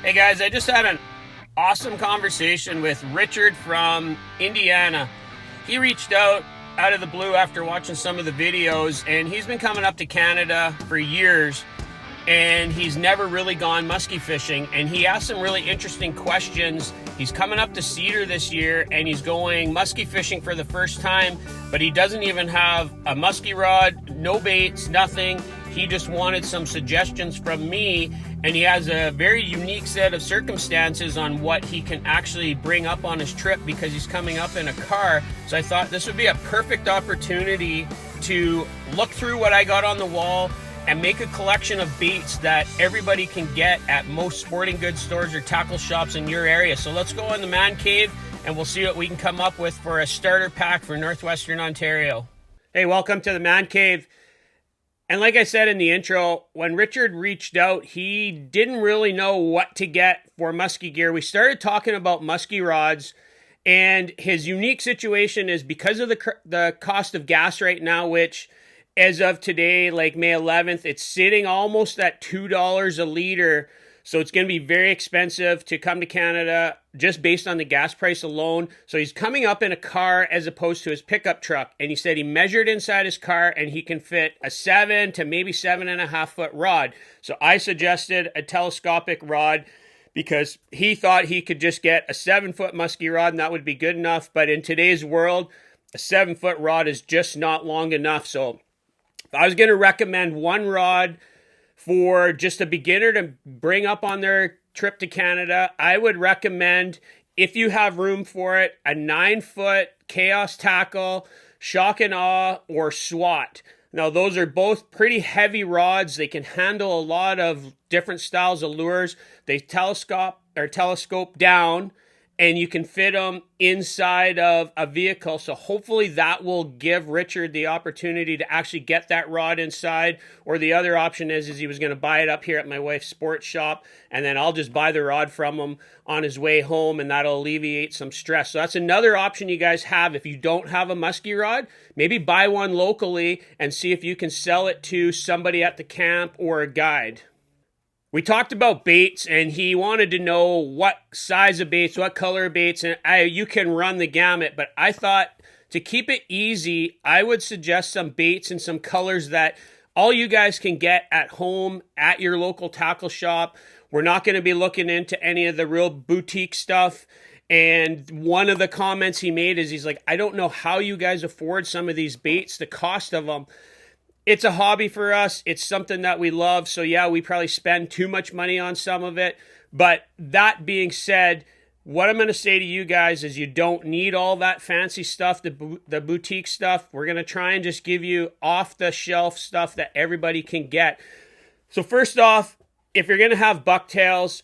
Hey guys, I just had an awesome conversation with Richard from Indiana. He reached out of the blue after watching some of the videos, and he's been coming up to Canada for years, and he's never really gone musky fishing, and he asked some really interesting questions. He's coming up to Cedar this year, and he's going musky fishing for the first time, but he doesn't even have a musky rod, no baits, nothing. He just wanted some suggestions from me, and he has a very unique set of circumstances on what he can actually bring up on his trip because he's coming up in a car. So I thought this would be a perfect opportunity to look through what I got on the wall and make a collection of baits that everybody can get at most sporting goods stores or tackle shops in your area. So let's go in the man cave and we'll see what we can come up with for a starter pack for Northwestern Ontario. Hey, welcome to the man cave. And like I said in the intro, when Richard reached out, he didn't really know what to get for musky gear. We started talking about musky rods, and his unique situation is because of the cost of gas right now, which as of today, like May 11th, it's sitting almost at $2 a liter. So it's going to be very expensive to come to Canada just based on the gas price alone. So he's coming up in a car as opposed to his pickup truck. And he said he measured inside his car and he can fit a 7 to maybe 7.5 foot rod. So I suggested a telescopic rod because he thought he could just get a 7-foot musky rod and that would be good enough. But in today's world, a 7-foot rod is just not long enough. So if I was going to recommend one rod for just a beginner to bring up on their trip to Canada, I would recommend, if you have room for it, a 9-foot Chaos Tackle, Shock and Awe, or SWAT. Now, those are both pretty heavy rods. They can handle a lot of different styles of lures. They telescope down, and you can fit them inside of a vehicle. So hopefully that will give Richard the opportunity to actually get that rod inside. Or the other option is he was going to buy it up here at my wife's sports shop, and then I'll just buy the rod from him on his way home, and that'll alleviate some stress. So that's another option you guys have. If you don't have a musky rod, maybe buy one locally and see if you can sell it to somebody at the camp or a guide. We talked about baits, and he wanted to know what size of baits, what color of baits, and you can run the gamut. But I thought to keep it easy, I would suggest some baits and some colors that all you guys can get at home at your local tackle shop. We're not going to be looking into any of the real boutique stuff. And one of the comments he made is he's like, I don't know how you guys afford some of these baits, the cost of them. It's a hobby for us. It's something that we love. So yeah, we probably spend too much money on some of it. But that being said, what I'm going to say to you guys is you don't need all that fancy stuff, the boutique stuff. We're going to try and just give you off-the-shelf stuff that everybody can get. So first off, if you're going to have bucktails,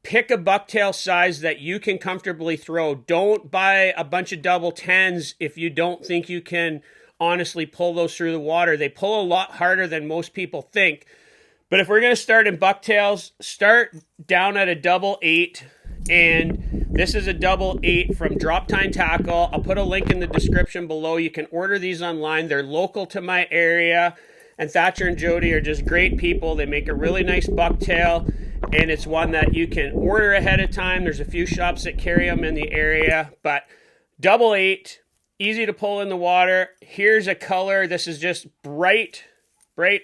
pick a bucktail size that you can comfortably throw. Don't buy a bunch of double 10s if you don't think you can honestly pull those through the water. They pull a lot harder than most people think. But if we're going to start in bucktails, start down at a double 8. And this is a double 8 from Drop Time Tackle. I'll put a link in the description below. You can order these online. They're local to my area. And Thatcher and Jody are just great people. They make a really nice bucktail. And it's one that you can order ahead of time. There's a few shops that carry them in the area. But double 8. Easy to pull in the water. Here's a color. This is just bright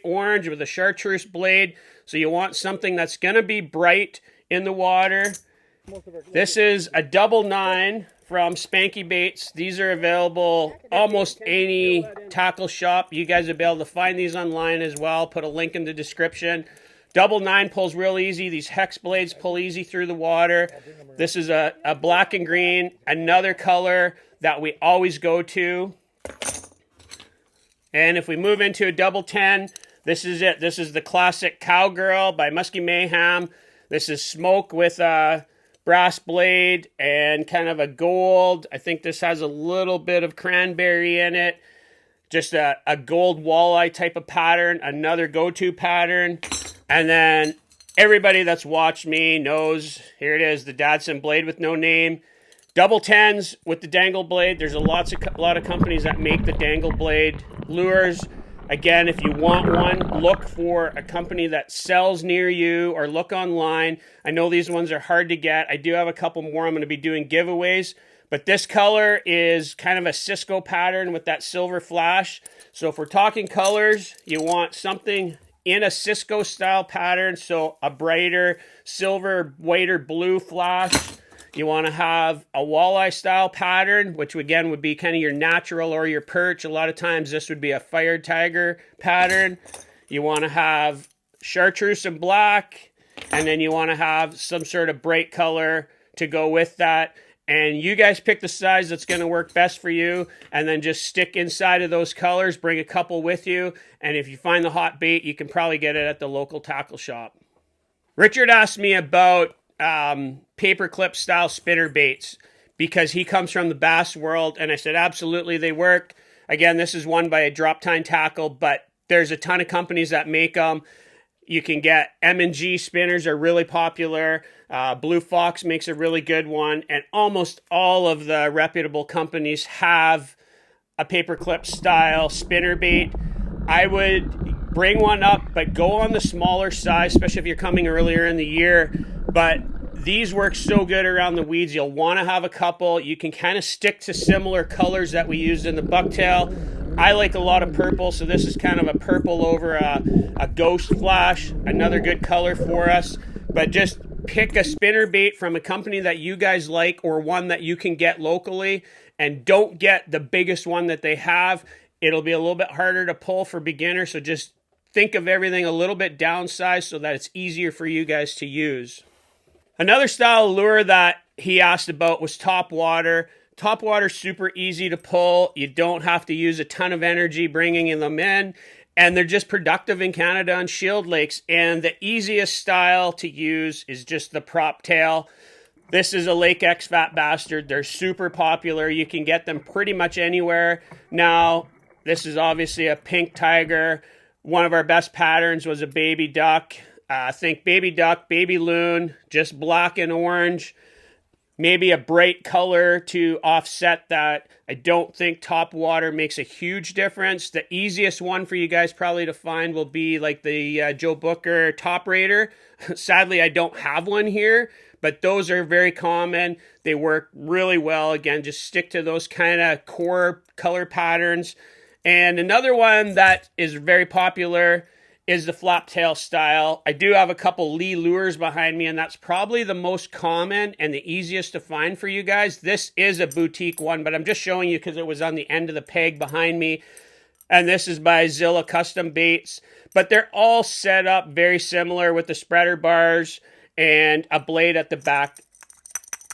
orange with a chartreuse blade. So you want something that's going to be bright in the water. This is a double 9 from Spanky Baits. These are available almost any tackle shop. You guys will be able to find these online as well. Put a link in the description. Double 9 pulls real easy. These hex blades pull easy through the water. This is a black and green, another color that we always go to. And if we move into a double 10, this is it. This is the classic Cowgirl by Musky Mayhem. This is smoke with a brass blade and kind of a gold. I think this has a little bit of cranberry in it. Just a gold walleye type of pattern, another go-to pattern. And then everybody that's watched me knows, here it is, the Dadson blade with no name. Double 10s with the dangle blade. There's a lot of companies that make the dangle blade lures. Again, if you want one, look for a company that sells near you or look online. I know these ones are hard to get. I do have a couple more. I'm going to be doing giveaways. But this color is kind of a Cisco pattern with that silver flash. So if we're talking colors, you want something in a Cisco style pattern. So a brighter silver, whiter, blue flash. You want to have a walleye style pattern, which again would be kind of your natural or your perch. A lot of times this would be a fire tiger pattern. You want to have chartreuse and black, and then you want to have some sort of bright color to go with that. And you guys pick the size that's going to work best for you, and then just stick inside of those colors, bring a couple with you, and if you find the hot bait, you can probably get it at the local tackle shop. Richard asked me about paperclip style spinner baits because he comes from the bass world, and I said absolutely they work. Again, this is one by a drop tine tackle, but there's a ton of companies that make them. You can get M&G spinners are really popular. Blue Fox makes a really good one, and almost all of the reputable companies have a paperclip style spinner bait. I would bring one up, but go on the smaller size, especially if you're coming earlier in the year. But these work so good around the weeds. You'll want to have a couple. You can kind of stick to similar colors that we used in the bucktail. I like a lot of purple, so this is kind of a purple over a ghost flash, another good color for us. But just pick a spinner bait from a company that you guys like or one that you can get locally, and don't get the biggest one that they have. It'll be a little bit harder to pull for beginners, so just think of everything a little bit downsized so that it's easier for you guys to use. Another style lure that he asked about was topwater. Topwater's super easy to pull. You don't have to use a ton of energy bringing them in, and they're just productive in Canada on shield lakes. And the easiest style to use is just the prop tail. This is a Lake X fat bastard. They're super popular. You can get them pretty much anywhere. Now, this is obviously a pink tiger. One of our best patterns was a baby duck. Think baby duck, baby loon, just black and orange. Maybe a bright color to offset that. I don't think topwater makes a huge difference. The easiest one for you guys probably to find will be like the Joe Booker Top Raider. Sadly, I don't have one here, but those are very common. They work really well. Again, just stick to those kind of core color patterns. And another one that is very popular is the flap tail style. I do have a couple Lee lures behind me, and that's probably the most common and the easiest to find for you guys. This is a boutique one, but I'm just showing you because it was on the end of the peg behind me. And this is by Zilla Custom Baits. But they're all set up very similar with the spreader bars and a blade at the back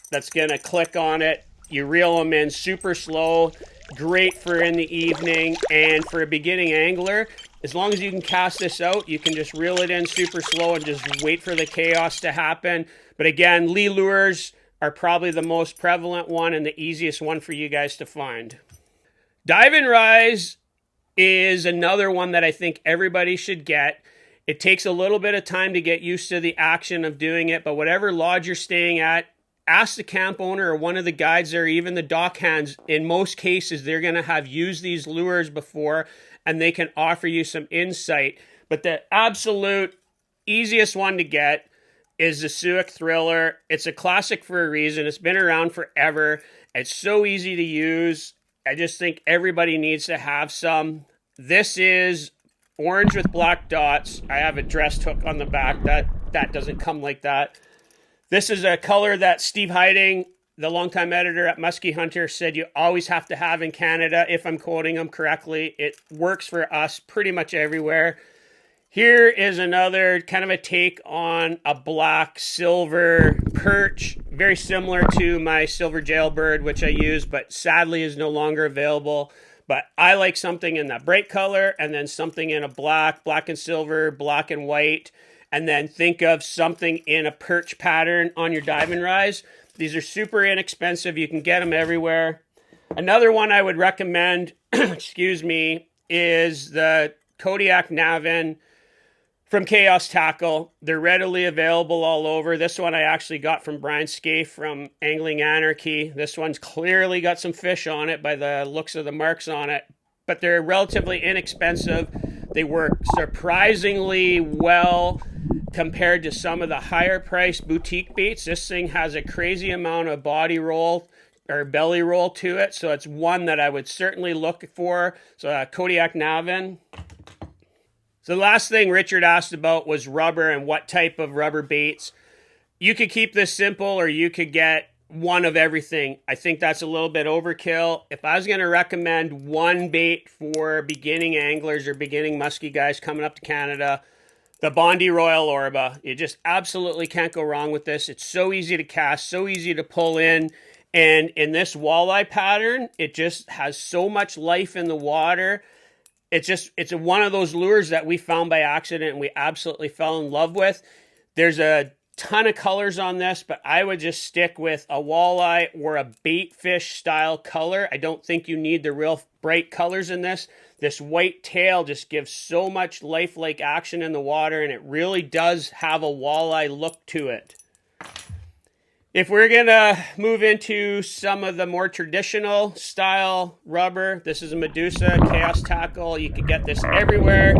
that's going to click on it. You reel them in super slow. Great for in the evening, and for a beginning angler, as long as you can cast this out, you can just reel it in super slow and just wait for the chaos to happen. But again, Lee lures are probably the most prevalent one and the easiest one for you guys to find. Dive and Rise is another one that I think everybody should get. It takes a little bit of time to get used to the action of doing it, but whatever lodge you're staying at, ask the camp owner or one of the guides or even the dock hands. In most cases, they're going to have used these lures before, and they can offer you some insight. But the absolute easiest one to get is the Suic Thriller. It's a classic for a reason. It's been around forever. It's so easy to use. I just think everybody needs to have some. This is orange with black dots. I have a dressed hook on the back. That doesn't come like that. This is a color that Steve Hiding, the longtime editor at Musky Hunter, said you always have to have in Canada, if I'm quoting him correctly. It works for us pretty much everywhere. Here is another kind of a take on a black silver perch, very similar to my silver jailbird, which I use, but sadly is no longer available. But I like something in that bright color, and then something in a black and silver, black and white. And then think of something in a perch pattern on your Dive and Rise. These are super inexpensive. You can get them everywhere. Another one I would recommend, excuse me, is the Kodiak Navin from Chaos Tackle. They're readily available all over. This one I actually got from Brian Scaife from Angling Anarchy. This one's clearly got some fish on it by the looks of the marks on it. but they're relatively inexpensive. They work surprisingly well compared to some of the higher priced boutique baits. This thing has a crazy amount of body roll or belly roll to it, so it's one that I would certainly look for. So Kodiak Navin. So the last thing Richard asked about was rubber and what type of rubber baits. You could keep this simple, or you could get one of everything. I think that's a little bit overkill. If I was going to recommend one bait for beginning anglers or beginning musky guys coming up to Canada, the Bondi Royal Orba. You just absolutely can't go wrong with this. It's so easy to cast, so easy to pull in. And in this walleye pattern, it just has so much life in the water. It's one of those lures that we found by accident and we absolutely fell in love with. There's a ton of colors on this, but I would just stick with a walleye or a bait fish style color. I don't think you need the real bright colors in this. This white tail just gives so much lifelike action in the water, and it really does have a walleye look to it. If we're gonna move into some of the more traditional style rubber, this is a Medusa Chaos Tackle. You can get this everywhere.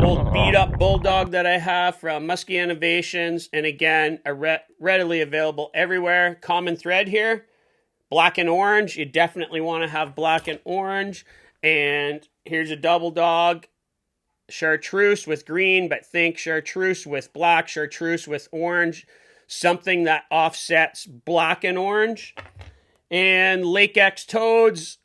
Old beat up bulldog that I have from Musky Innovations, and again, readily available everywhere. Common thread here, black and orange. You definitely want to have black and orange. And here's a double dog, chartreuse with green, but think chartreuse with black, chartreuse with orange, something that offsets black and orange. And Lake X toads,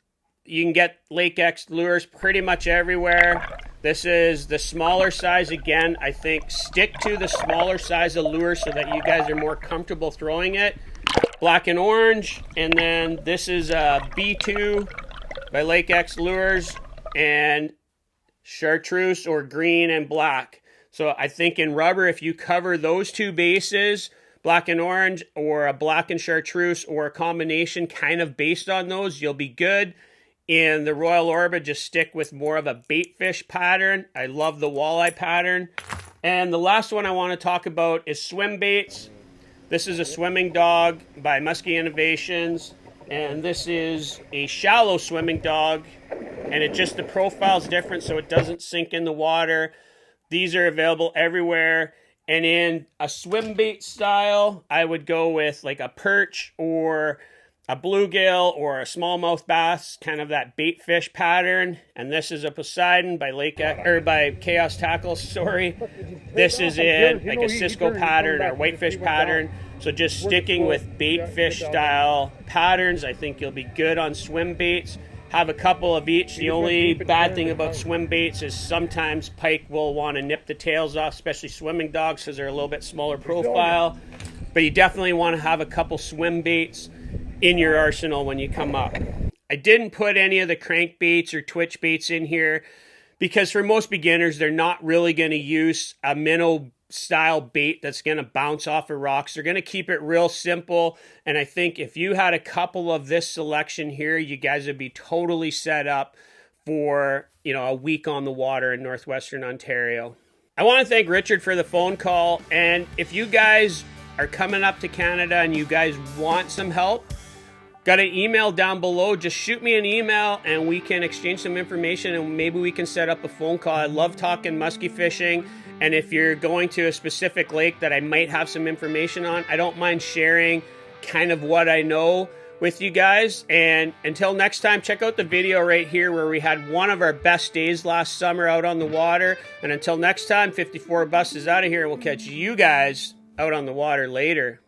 you can get Lake X lures pretty much everywhere. This is the smaller size. Again, I think stick to the smaller size of lure so that you guys are more comfortable throwing it. Black and orange. And then this is a B2 by Lake X Lures, and chartreuse or green and black. So I think in rubber, if you cover those two bases, black and orange or a black and chartreuse or a combination kind of based on those, you'll be good. In the Royal Orba, just stick with more of a bait fish pattern. I love the walleye pattern. And the last one I want to talk about is swim baits. This is a swimming dog by Musky Innovations. And this is a shallow swimming dog. And the profile's different so it doesn't sink in the water. These are available everywhere. And in a swim bait style, I would go with like a perch or a bluegill or a smallmouth bass, kind of that bait fish pattern. And this is a Poseidon by by Chaos Tackle, sorry. This is in like a Cisco pattern or whitefish pattern. So just sticking with bait fish style patterns, I think you'll be good on swim baits. Have a couple of each. The only bad thing about swim baits is sometimes pike will want to nip the tails off, especially swimming dogs because they're a little bit smaller profile. But you definitely want to have a couple swim baits in your arsenal when you come up. I didn't put any of the crankbaits or twitch baits in here because for most beginners, they're not really going to use a minnow style bait that's going to bounce off of rocks. They're going to keep it real simple. And I think if you had a couple of this selection here, you guys would be totally set up for, a week on the water in Northwestern Ontario. I want to thank Richard for the phone call. And if you guys are coming up to Canada and you guys want some help, got an email down below. Just shoot me an email and we can exchange some information and maybe we can set up a phone call. I love talking musky fishing. And if you're going to a specific lake that I might have some information on, I don't mind sharing kind of what I know with you guys. And until next time, check out the video right here where we had one of our best days last summer out on the water. And until next time, 54 Bus is out of here. We'll catch you guys out on the water later.